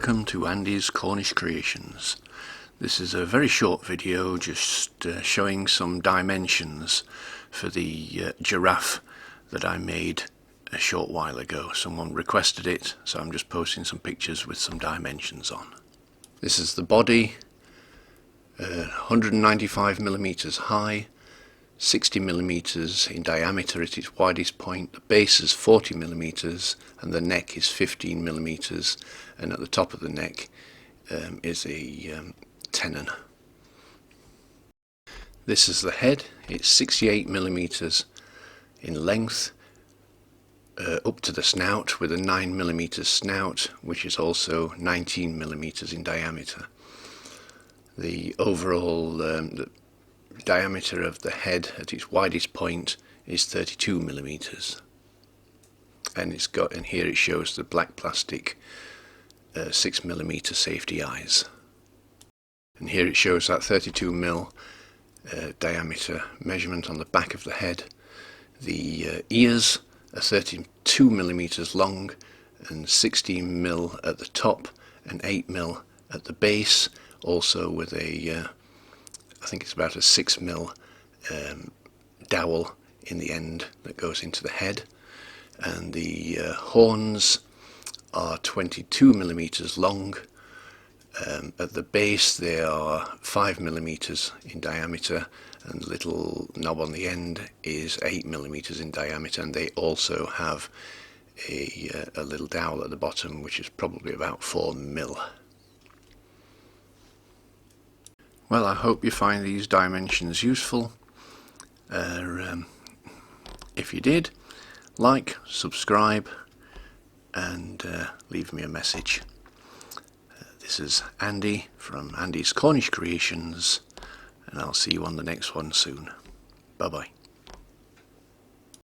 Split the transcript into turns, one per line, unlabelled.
welcome to Andy's Cornish Creations. This is a very short video just showing some dimensions for the giraffe that I made a short while ago. Someone requested it, so I'm just posting some pictures with some dimensions on. This is the body, 195 millimeters high, 60 millimeters in diameter at its widest point. The base is 40 millimeters and the neck is 15 millimeters, and at the top of the neck is a tenon. This is the head. It's 68 millimeters in length up to the snout, with a 9 millimeters snout, which is also 19 millimeters in diameter. The overall the diameter of the head at its widest point is 32 millimeters, and here it shows the black plastic 6 millimeter safety eyes, and here it shows that 32 mil diameter measurement on the back of the head. The ears are 32 millimeters long and 16 mil at the top and 8 mil at the base, also with a I think it's about a 6 mil dowel in the end that goes into the head. And the horns are 22 millimeters long. At the base they are 5 millimeters in diameter, and the little knob on the end is 8 millimeters in diameter, and they also have a little dowel at the bottom which is probably about 4 mil. Well, I hope you find these dimensions useful. If you did, like, subscribe, and leave me a message. This is Andy from Andy's Cornish Creations, and I'll see you on the next one soon. Bye bye.